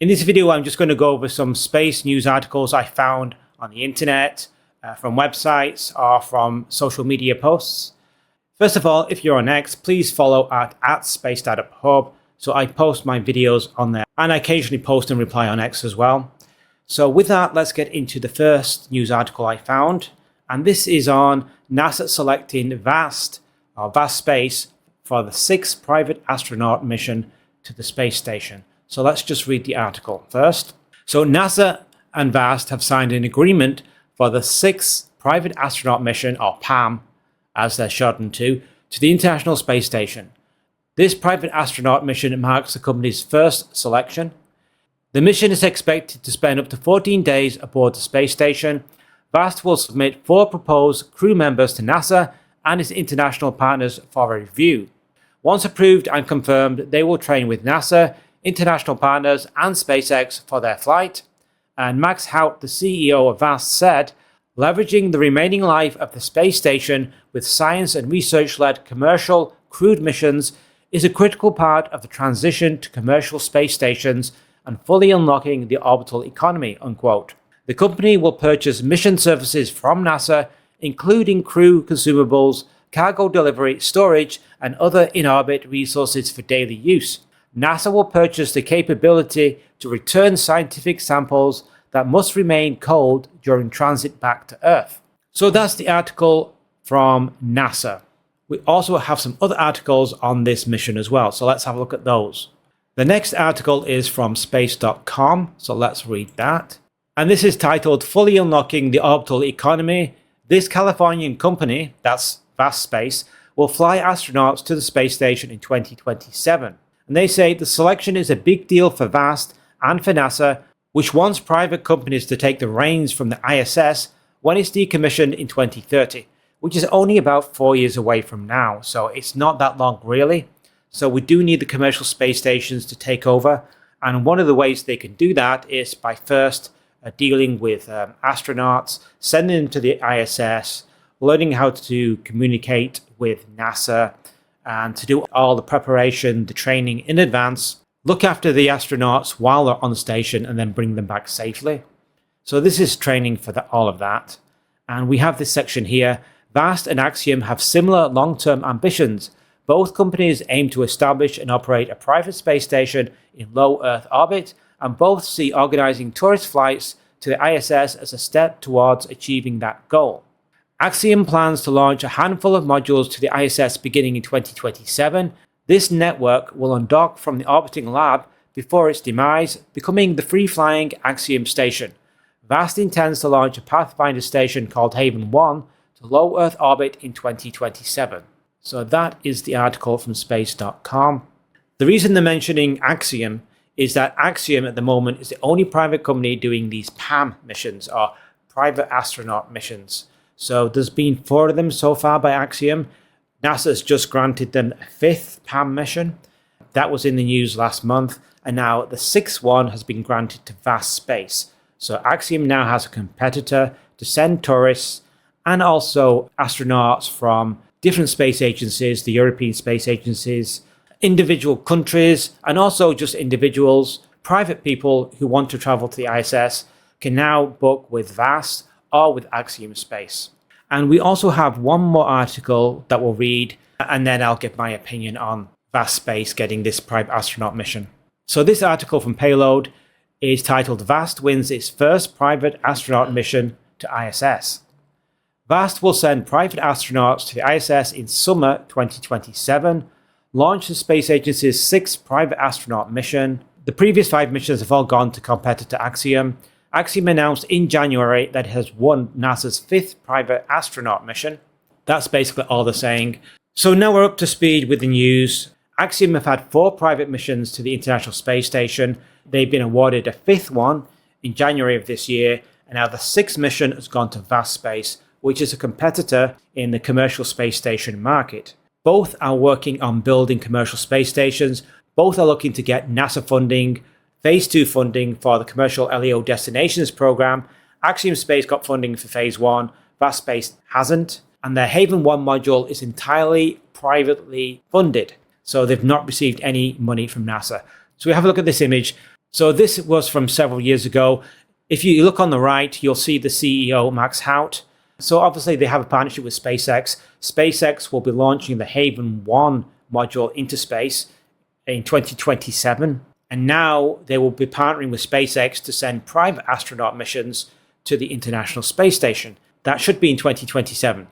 In this video, I'm just going to go over some space news articles I found on the internet, from websites or from social media posts. First of all, if you're on X, please follow at Space Startup Hub. So I post my videos on there, and I occasionally post and reply on X as well. So with that, let's get into the first news article I found. And this is on NASA selecting VAST Space for the 6th Private Astronaut Mission to the space station. So let's just read the article first. So NASA and VAST have signed an agreement for the 6th Private Astronaut Mission, or PAM, as they're shortened to the International Space Station. This private astronaut mission marks the company's first selection. The mission is expected to spend up to 14 days aboard the space station. VAST will submit 4 proposed crew members to NASA and its international partners for a review. Once approved and confirmed, they will train with NASA, international partners, and SpaceX for their flight. And Max Haut, the CEO of VAST, said, "Leveraging the remaining life of the space station with science and research-led commercial crewed missions is a critical part of the transition to commercial space stations and fully unlocking the orbital economy," unquote. The company will purchase mission services from NASA, including crew consumables, cargo delivery, storage, and other in-orbit resources for daily use. NASA will purchase the capability to return scientific samples that must remain cold during transit back to Earth. So that's the article from NASA. We also have some other articles on this mission as well, so let's have a look at those. The next article is from space.com, so let's read that. And this is titled "Fully Unlocking the Orbital Economy. This Californian company," that's VAST Space, "will fly astronauts to the space station in 2027. And they say the selection is a big deal for VAST and for NASA, which wants private companies to take the reins from the ISS when it's decommissioned in 2030, which is only about 4 years away from now. So it's not that long really. So we do need the commercial space stations to take over. And one of the ways they can do that is by first dealing with astronauts, sending them to the ISS, learning how to communicate with NASA, and to do all the preparation, the training in advance, look after the astronauts while they're on the station, and then bring them back safely. So this is training for all of that. And we have this section here. VAST and Axiom have similar long-term ambitions. Both companies aim to establish and operate a private space station in low Earth orbit, and both see organizing tourist flights to the ISS as a step towards achieving that goal. Axiom plans to launch a handful of modules to the ISS beginning in 2027. This network will undock from the orbiting lab before its demise, becoming the free-flying Axiom station. VAST intends to launch a Pathfinder station called Haven 1 to low Earth orbit in 2027. So that is the article from space.com. The reason they're mentioning Axiom is that Axiom at the moment is the only private company doing these PAM missions, or private astronaut missions. So there's been 4 of them so far by Axiom. NASA has just granted them a 5th PAM mission. That was in the news last month. And now the 6th one has been granted to VAST Space. So Axiom now has a competitor to send tourists and also astronauts from different space agencies, the European space agencies, individual countries, and also just individuals, private people who want to travel to the ISS can now book with VAST or with Axiom Space. And we also have one more article that we'll read, and then I'll give my opinion on VAST Space getting this private astronaut mission. So this article from Payload is titled "VAST Wins Its First Private Astronaut Mission to ISS." VAST will send private astronauts to the ISS in summer 2027, launch the space agency's 6th private astronaut mission. The previous 5 missions have all gone to competitor Axiom. Axiom announced in January that it has won NASA's 5th private astronaut mission. That's basically all they're saying. So now we're up to speed with the news. Axiom have had 4 private missions to the International Space Station. They've been awarded a 5th one in January of this year, and now the 6th mission has gone to VAST Space, which is a competitor in the commercial space station market. Both are working on building commercial space stations. Both are looking to get NASA funding, Phase 2 funding for the commercial LEO destinations program. Axiom Space got funding for Phase 1, VAST Space hasn't, and their Haven 1 module is entirely privately funded. So they've not received any money from NASA. So we have a look at this image. So this was from several years ago. If you look on the right, you'll see the CEO, Max Hout. So obviously they have a partnership with SpaceX. SpaceX will be launching the Haven 1 module into space in 2027. And now they will be partnering with SpaceX to send private astronaut missions to the International Space Station. That should be in 2027.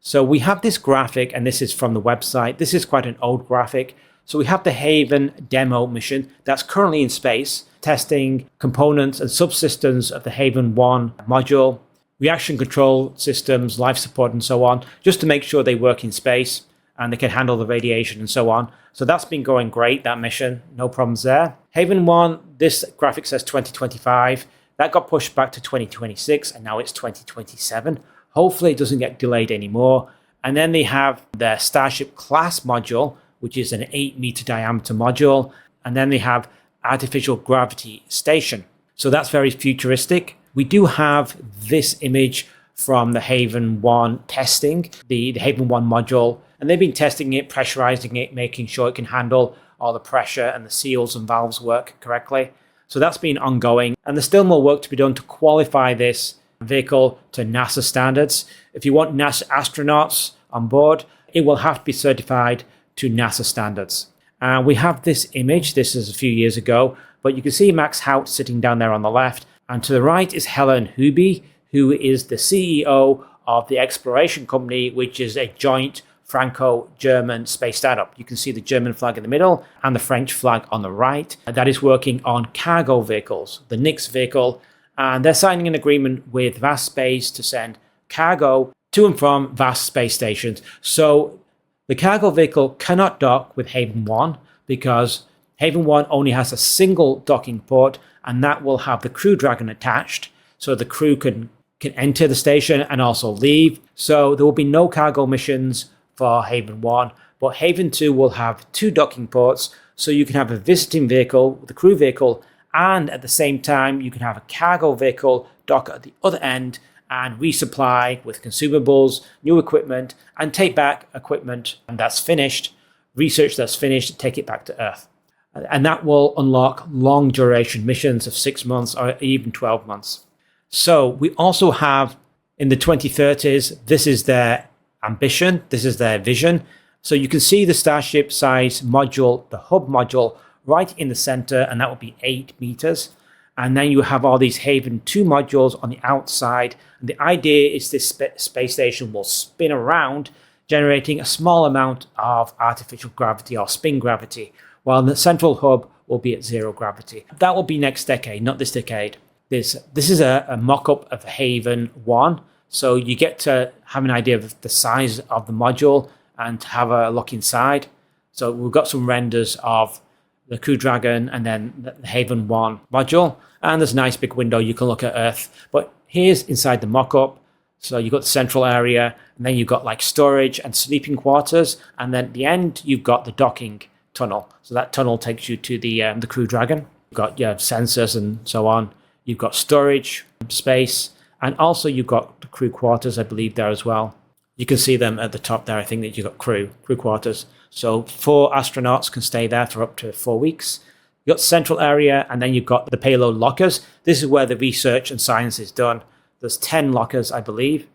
So we have this graphic, and this is from the website. This is quite an old graphic. So we have the Haven demo mission that's currently in space, testing components and subsystems of the Haven 1 module, reaction control systems, life support, and so on, just to make sure they work in space and they can handle the radiation and so on. So that's been going great, that mission, no problems there. Haven 1, this graphic says 2025. That got pushed back to 2026, and now it's 2027. Hopefully it doesn't get delayed anymore. And then they have their Starship class module, which is an 8-meter diameter module. And then they have artificial gravity station. So that's very futuristic. We do have this image from the Haven 1 testing, the Haven 1 module. And they've been testing it, pressurizing it, making sure it can handle all the pressure and the seals and valves work correctly. So that's been ongoing. And there's still more work to be done to qualify this vehicle to NASA standards. If you want NASA astronauts on board, it will have to be certified to NASA standards. We have this image. This is a few years ago, but you can see Max Hout sitting down there on the left. And to the right is Helen Huby, who is the CEO of the exploration company, which is a joint Franco-German space startup. You can see the German flag in the middle and the French flag on the right. That is working on cargo vehicles, the Nix vehicle. And they're signing an agreement with Vast Space to send cargo to and from Vast space stations. So the cargo vehicle cannot dock with Haven 1 because Haven 1 only has a single docking port, and that will have the Crew Dragon attached, so the crew can enter the station and also leave. So there will be no cargo missions for Haven 1, but Haven 2 will have 2 docking ports, so you can have a visiting vehicle, the crew vehicle, and at the same time you can have a cargo vehicle dock at the other end and resupply with consumables, new equipment, and take back equipment and that's finished, research that's finished, take it back to Earth. And that will unlock long duration missions of 6 months or even 12 months. So we also have in the 2030s, this is their ambition, this is their vision. So you can see the Starship size module, the hub module, right in the center, and that will be 8 meters. And then you have all these Haven 2 modules on the outside. And the idea is this space station will spin around, generating a small amount of artificial gravity or spin gravity, while the central hub will be at 0 gravity. That will be next decade, not this decade. This is a mock-up of Haven 1. So you get to have an idea of the size of the module and have a look inside. So we've got some renders of the Crew Dragon and then the Haven 1 module. And there's a nice big window you can look at Earth. But here's inside the mock-up. So you've got the central area, and then you've got like storage and sleeping quarters. And then at the end, you've got the docking tunnel. So that tunnel takes you to the Crew Dragon. You've got your sensors and so on. You've got storage space. And also you've got the crew quarters, I believe, there as well. You can see them at the top there. I think that you've got crew quarters. So 4 astronauts can stay there for up to 4 weeks. You've got central area, and then you've got the payload lockers. This is where the research and science is done. There's 10 lockers, I believe.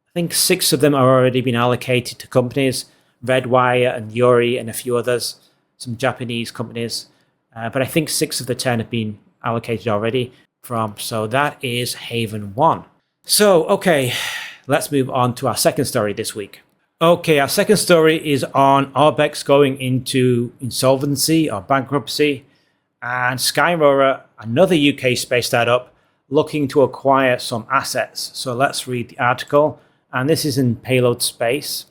I think 6 of them are already been allocated to companies, Redwire and Yuri and a few others, some Japanese companies. But I think 6 of the 10 have been allocated already so that is Haven 1. So, okay, let's move on to our second story this week. Okay, our second story is on Orbex going into insolvency or bankruptcy, and Skyrora, another UK space startup, looking to acquire some assets. So let's read the article, and this is in Payload Space.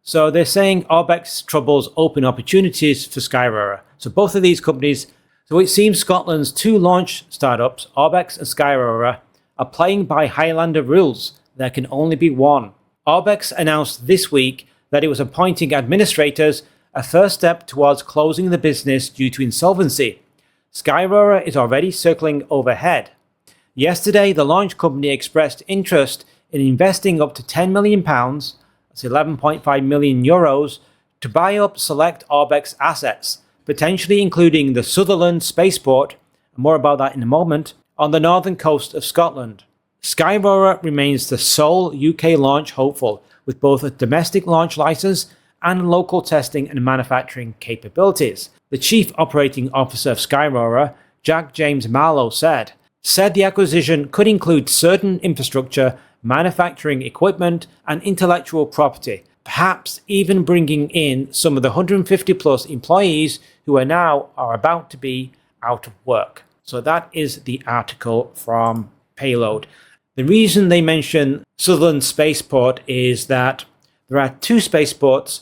So they're saying Orbex troubles open opportunities for Skyrora. So both of these companies, so it seems Scotland's 2 launch startups, Orbex and Skyrora, are playing by Highlander rules. There can only be one. Orbex announced this week that it was appointing administrators, a first step towards closing the business due to insolvency. Skyrora is already circling overhead. Yesterday, the launch company expressed interest in investing up to £10 million, that's 11.5 million euros, to buy up select Orbex assets, potentially including the Sutherland Spaceport, more about that in a moment, on the northern coast of Scotland. Skyrora remains the sole UK launch hopeful, with both a domestic launch license and local testing and manufacturing capabilities. The Chief Operating Officer of Skyrora, Jack James Marlowe, said the acquisition could include certain infrastructure, manufacturing equipment, and intellectual property, perhaps even bringing in some of the 150 plus employees who are about to be out of work. So that is the article from Payload. The reason they mention Sutherland Spaceport is that there are two spaceports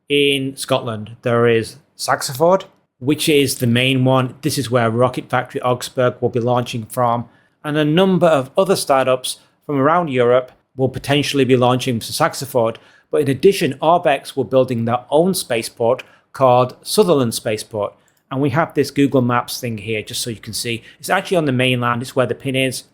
in Scotland. There is Saxford, which is the main one. This is where Rocket Factory Augsburg will be launching from, and a number of other startups from around Europe will potentially be launching from Saxford. But in addition, Orbex were building their own spaceport called Sutherland Spaceport. And we have this Google Maps thing here, just so you can see. It's actually on the mainland. It's where the pin is.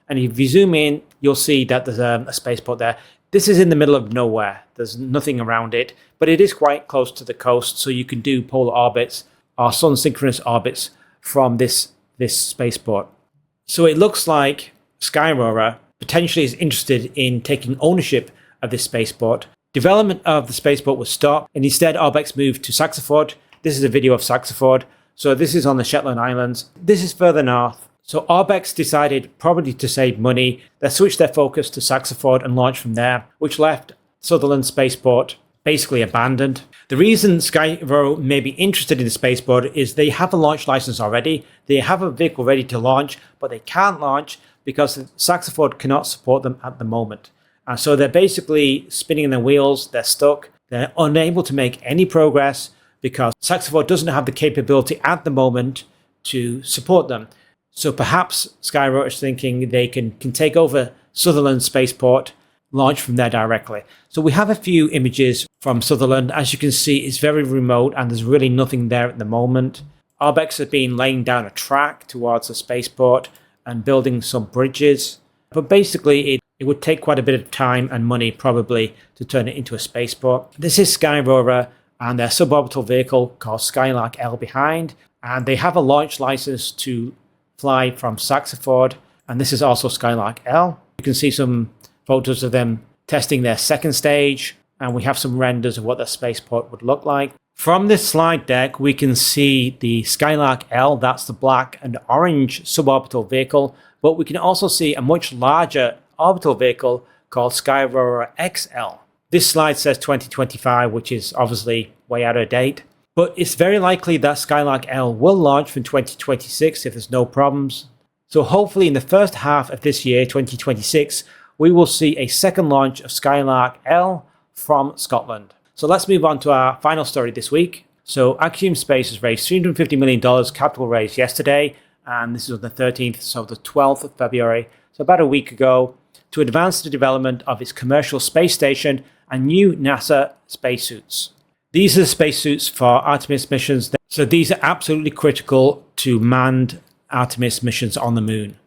And if you zoom in, you'll see that there's a spaceport there. This is in the middle of nowhere. There's nothing around it, but it is quite close to the coast, so you can do polar orbits or sun-synchronous orbits from this spaceport. So it looks like Skyrora potentially is interested in taking ownership of this spaceport. Development of the spaceport was stopped, and instead Orbex moved to Saxford. This is a video of Saxford. So this is on the Shetland Islands. This is further north. So Orbex decided, probably to save money, they switched their focus to Saxford and launched from there, which left Sutherland Spaceport basically abandoned. The reason Skyrora may be interested in the spaceport is they have a launch license already. They have a vehicle ready to launch, but they can't launch because Saxford cannot support them at the moment. And so they're basically spinning their wheels, they're stuck, they're unable to make any progress because Saxford doesn't have the capability at the moment to support them. So perhaps Skyrora is thinking they can take over Sutherland Spaceport, launch from there directly. So we have a few images from Sutherland. As you can see, it's very remote and there's really nothing there at the moment. Orbex has been laying down a track towards the spaceport and building some bridges. But basically, it would take quite a bit of time and money probably to turn it into a spaceport. This is Skyrora and their suborbital vehicle called Skylark L behind. And they have a launch license to fly from Saxford, and this is also Skylark L. You can see some photos of them testing their second stage, and we have some renders of what the spaceport would look like. From this slide deck, we can see the Skylark L, that's the black and orange suborbital vehicle, but we can also see a much larger orbital vehicle called Skyrora XL. This slide says 2025, which is obviously way out of date. But it's very likely that Skylark L will launch from 2026 if there's no problems. So hopefully in the first half of this year, 2026, we will see a second launch of Skylark L from Scotland. So let's move on to our final story this week. So Axiom Space has raised $350 million capital raise yesterday, and this is on the 13th, so the 12th of February, so about a week ago, to advance the development of its commercial space station and new NASA spacesuits. These are the spacesuits for Artemis missions. So these are absolutely critical to manned Artemis missions on the moon.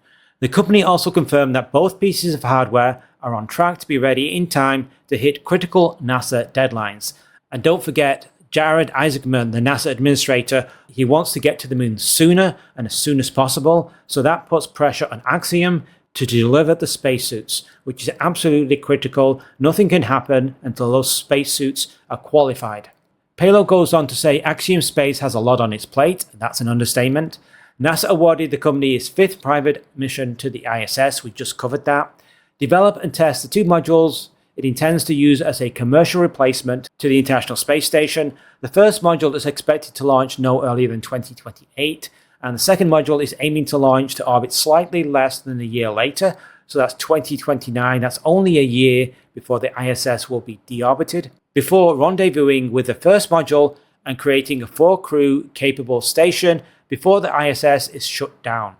The company also confirmed that both pieces of hardware are on track to be ready in time to hit critical NASA deadlines. And don't forget, Jared Isaacman, the NASA administrator, he wants to get to the moon sooner and as soon as possible. So that puts pressure on Axiom to deliver the spacesuits, which is absolutely critical. Nothing can happen until those spacesuits are qualified. Payload goes on to say Axiom Space has a lot on its plate, and that's an understatement. NASA awarded the company its 5th private mission to the ISS, we just covered that. Develop and test the 2 modules it intends to use as a commercial replacement to the International Space Station. The first module is expected to launch no earlier than 2028, and the second module is aiming to launch to orbit slightly less than a year later, so that's 2029. That's only a year before the ISS will be deorbited, before rendezvousing with the first module and creating a 4-crew capable station before the ISS is shut down.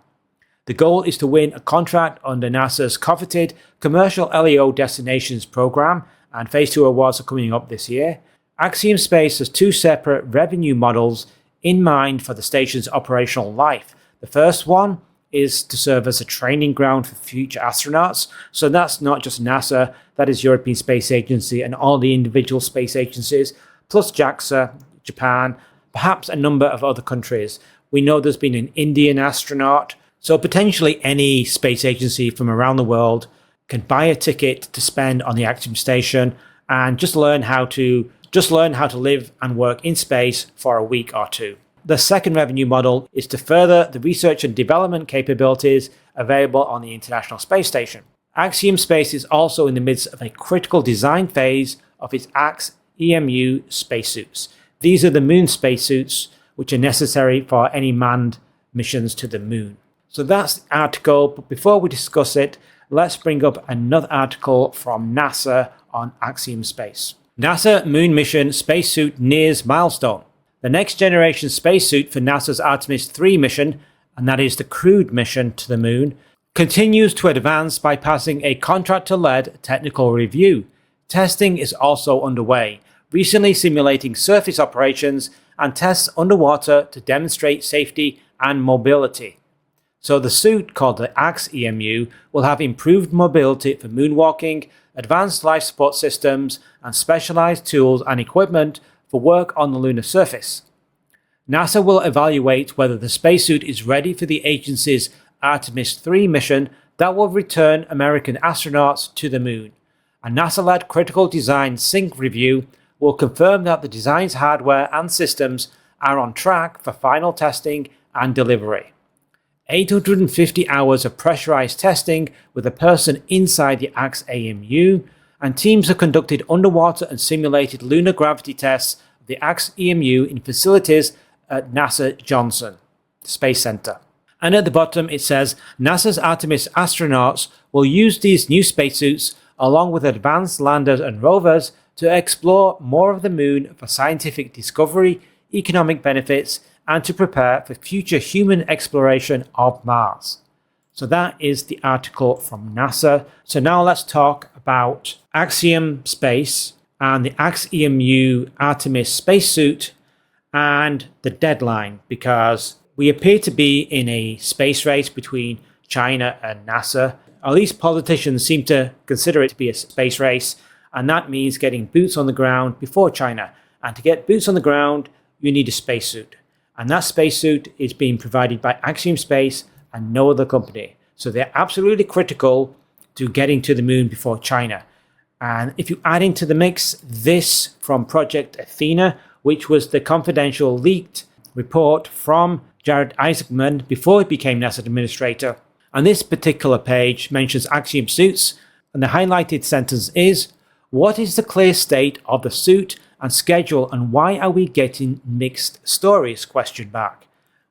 The goal is to win a contract under NASA's coveted Commercial LEO Destinations program, and Phase 2 awards are coming up this year. Axiom Space has 2 separate revenue models in mind for the station's operational life. The first one is to serve as a training ground for future astronauts. So that's not just NASA, that is European Space Agency and all the individual space agencies, plus JAXA, Japan, perhaps a number of other countries. We know there's been an Indian astronaut. So potentially any space agency from around the world can buy a ticket to spend on the Axiom station and just learn how to live and work in space for a week or two. The second revenue model is to further the research and development capabilities available on the International Space Station. Axiom Space is also in the midst of a critical design phase of its Axiom spacesuits. These are the moon spacesuits which are necessary for any manned missions to the moon. So that's the article, but before we discuss it, let's bring up another article from NASA on Axiom Space. NASA moon mission spacesuit nears milestone. The next generation spacesuit for NASA's Artemis 3 mission, and that is the crewed mission to the moon, continues to advance by passing a contractor-led technical review. Testing is also underway, recently simulating surface operations and tests underwater to demonstrate safety and mobility. So the suit, called the Axiom, will have improved mobility for moonwalking, advanced life support systems, and specialized tools and equipment for work on the lunar surface. NASA will evaluate whether the spacesuit is ready for the agency's Artemis 3 mission that will return American astronauts to the moon. A NASA-led critical design sync review will confirm that the design's hardware and systems are on track for final testing and delivery. 850 hours of pressurized testing with a person inside the Axiom, and teams have conducted underwater and simulated lunar gravity tests of the Axiom in facilities at NASA Johnson Space Center. And at the bottom it says NASA's Artemis astronauts will use these new spacesuits along with advanced landers and rovers to explore more of the moon for scientific discovery, economic benefits, and to prepare for future human exploration of Mars. So that is the article from NASA. So now let's talk about Axiom Space and the Axiom Artemis spacesuit and the deadline, because we appear to be in a space race between China and NASA. At least politicians seem to consider it to be a space race, and that means getting boots on the ground before China. And to get boots on the ground, you need a spacesuit. And that spacesuit is being provided by Axiom Space and no other company. So they're absolutely critical to getting to the moon before China. And if you add into the mix this from Project Athena, which was the confidential leaked report from Jared Isaacman before he became NASA administrator. And this particular page mentions Axiom suits, and the highlighted sentence is, "What is the clear state of the suit and schedule, and why are we getting mixed stories?" ?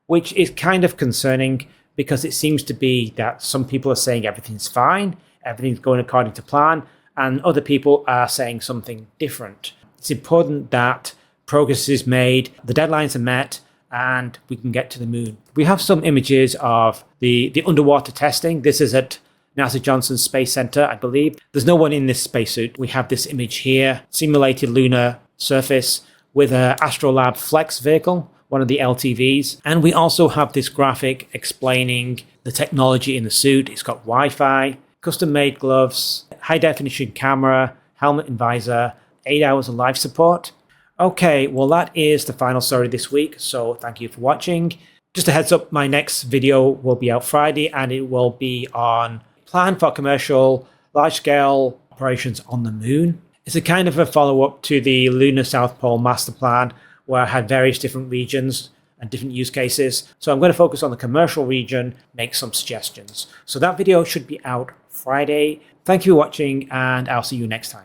Which is kind of concerning, because it seems to be that some people are saying everything's fine, everything's going according to plan, and other people are saying something different. It's important that progress is made, the deadlines are met, and we can get to the moon. We have some images of the underwater testing. This is at NASA Johnson Space Center, I believe. There's no one in this spacesuit. We have this image here, simulated lunar surface with an Astrolab Flex vehicle, one of the LTVs. And we also have this graphic explaining the technology in the suit. It's got Wi-Fi, custom-made gloves, high-definition camera, helmet and visor, 8 hours of life support. Okay, well that is the final story this week, so thank you for watching. Just a heads up, my next video will be out Friday, and it will be on plan for commercial large-scale operations on the moon. It's a kind of a follow-up to the Lunar South Pole Master Plan, where I had various different regions and different use cases. So I'm going to focus on the commercial region, make some suggestions. So that video should be out Friday. Thank you for watching, and I'll see you next time.